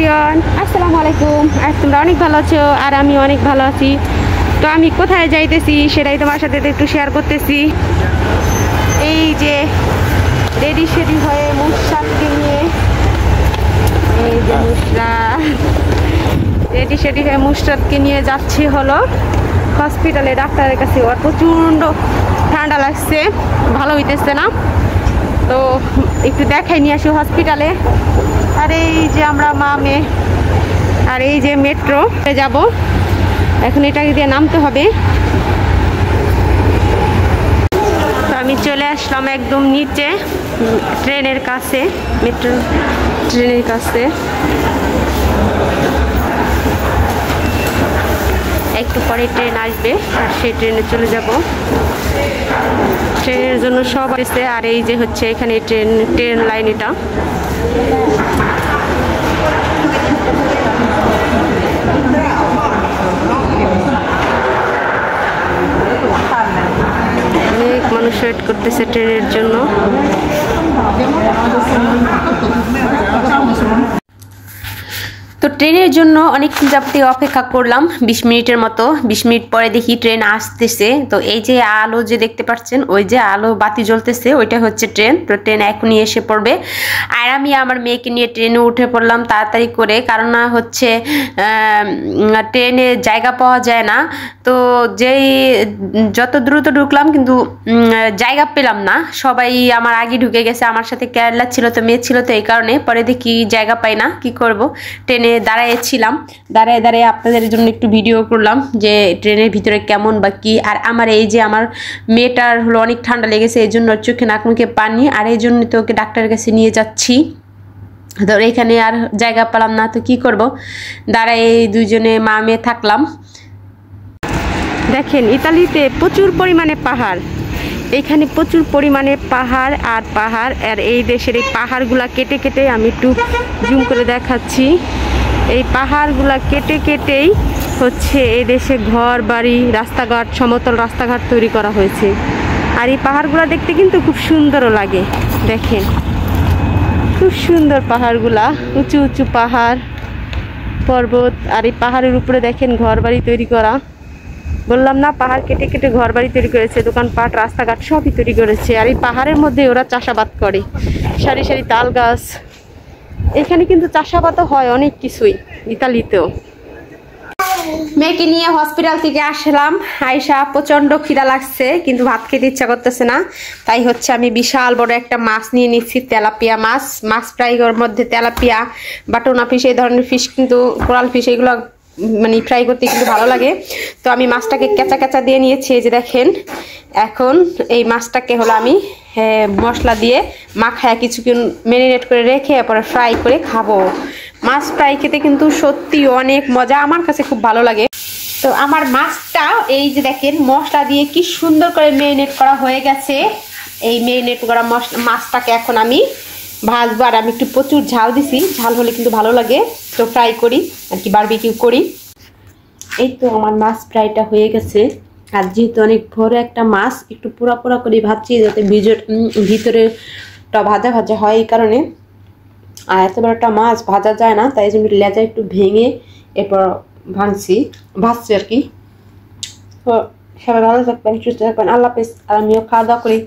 Everyone, আসসালামু আলাইকুম। আর তোমরা অনেক ভালো আছো আর আমি অনেক ভালো আছি। তো আমি কোথায় যাইতেছি সেটাই তোমার সাথে একটু শেয়ার করতেছি। এই যে রেডি সেডি হয়ে মুশরাতকে নিয়ে, এই যে রেডি সেডি হয়ে মুশরাতকে নিয়ে যাচ্ছি হলো হসপিটালে ডাক্তারের কাছে। ওর প্রচণ্ড ঠান্ডা লাগছে, ভালো হইতেছে না, তো একটু দেখাই নিয়ে আসি হসপিটালে। আর এই যে আমরা মা মেয়ে, আর এই যে মেট্রো যাব, এখন এটাকে দিয়ে নামতে হবে। তো আমি চলে আসলাম একদম নিচে ট্রেনের কাছে, মেট্রো ট্রেনের কাছে। একটু পরে ট্রেন আসবে আর সেই ট্রেনে চলে যাব। ট্রেনের জন্য সব আসছে। আর এই যে হচ্ছে এখানে ট্রেন লাইন, এটা অনেক মানুষ ওয়েট করতেছে ট্রেনের জন্য। তো ট্রেনের জন্য অনেকক্ষণ যাবতীয় অপেক্ষা করলাম, 20 মিনিটের মতো। 20 মিনিট পরে দেখি ট্রেন আসতেছে। তো এই যে আলো যে দেখতে পাচ্ছেন, ওই যে আলো বাতি জ্বলতেছে, ওইটা হচ্ছে ট্রেন। তো ট্রেন এখনই এসে পড়বে। আর আমি আমার মেয়েকে নিয়ে ট্রেনে উঠে পড়লাম তাড়াতাড়ি করে, কারণ না হচ্ছে ট্রেনে জায়গা পাওয়া যায় না। তো যেই যত দ্রুত ঢুকলাম কিন্তু জায়গা পেলাম না, সবাই আমার আগে ঢুকে গেছে। আমার সাথে কেরালা ছিল, তো মেয়ে ছিল, তো এই কারণে পরে দেখি জায়গা পাই না, কি করব। ট্রেনে দাঁড়াইছিলাম, দাঁড়ায় আপনাদের জন্য একটু ভিডিও করলাম যে ট্রেনের ভিতরে কেমন বা কি। আর আমার এই যে আমার মেয়েটার হলো অনেক ঠান্ডা লেগেছে, এই জন্য চোখে নাক মুখে পানি, আর এই জন্য তো ওকে ডাক্তারের কাছে নিয়ে যাচ্ছি। তো এখানে আর জায়গা পেলাম না, তো কি করব, দাঁড়ায় দুইজনে মা মেয়ে থাকলাম। দেখেন ইতালিতে প্রচুর পরিমাণে পাহাড়, এখানে প্রচুর পরিমাণে পাহাড় আর পাহাড়। আর এই দেশের এই পাহাড়গুলা কেটে কেটে, আমি একটু জুম করে দেখাচ্ছি, এই পাহাড়গুলা কেটে কেটেই হচ্ছে এই দেশে ঘর বাড়ি, রাস্তাঘাট, সমতল রাস্তাঘাট তৈরি করা হয়েছে। আর এই পাহাড়গুলা দেখতে কিন্তু খুব সুন্দরও লাগে। দেখেন খুব সুন্দর পাহাড়গুলা, উঁচু উঁচু পাহাড় পর্বত। আর এই পাহাড়ের উপরে দেখেন ঘর বাড়ি তৈরি করা। বললাম না, পাহাড় কেটে কেটে ঘর বাড়ি তৈরি করেছে, দোকানপাট, রাস্তাঘাট সবই তৈরি করেছে। আর এই পাহাড়ের মধ্যে ওরা চাষাবাদ করে, সারি সারি তাল গাছ। এখানে কিন্তু চাষাবাদও হয় অনেক কিছুই ইতালিতেও। মেয়েকে নিয়ে হসপিটাল থেকে আসলাম, আয়সা প্রচণ্ড খিদা লাগছে, কিন্তু ভাত খেতে ইচ্ছা করতেছে না। তাই হচ্ছে আমি বিশাল বড় একটা মাছ নিয়ে নিচ্ছি, তেলাপিয়া মাছ। মাছ ফ্রাইয়ের মধ্যে তেলাপিয়া বা টোনা ফিশ, এই ধরনের ফিশ কিন্তু, কোরাল ফিশ, এগুলো মানে ফ্রাই করতে কিন্তু ভালো লাগে। তো আমি মাছটাকে কেঁচা কেঁচা দিয়ে নিয়েছি, এই যে দেখেন। এখন এই মাছটাকে হলো আমি মশলা দিয়ে মাখায় কিছুক্ষণ ম্যারিনেট করে রেখে পরে ফ্রাই করে খাবো। মাছ ফ্রাই খেতে কিন্তু সত্যি অনেক মজা, আমার কাছে খুব ভালো লাগে। তো আমার মাছটা এই যে দেখেন মশলা দিয়ে কি সুন্দর করে ম্যারিনেট করা হয়ে গেছে। এই ম্যারিনেট করা মাছটাকে এখন আমি ভাজবো। আর আমি একটু প্রচুর ঝাল দিছি, ঝাল হলে কিন্তু ভালো লাগে, তো ফ্রাই করি আর কি, বারবিকিউ করি। এই তো আমার মাছ ফ্রাইটা হয়ে গেছে। আর যেহেতু অনেক বড় একটা মাছ, একটু পোড়া পোড়া করে ভাজছি যাতে ভিতরেটা ভাজা ভাজা হয়, এই কারণে। আর এত বড় একটা মাছ ভাজা যায় না, তাই জন্য লেজা একটু ভেঙে এরপর ভাজছি আর কি। তো সবাই ভালো থাকবেন, সুস্থ থাকবেন, আল্লাহ হাফেজ। আর আমিও খাওয়া দাওয়া করি।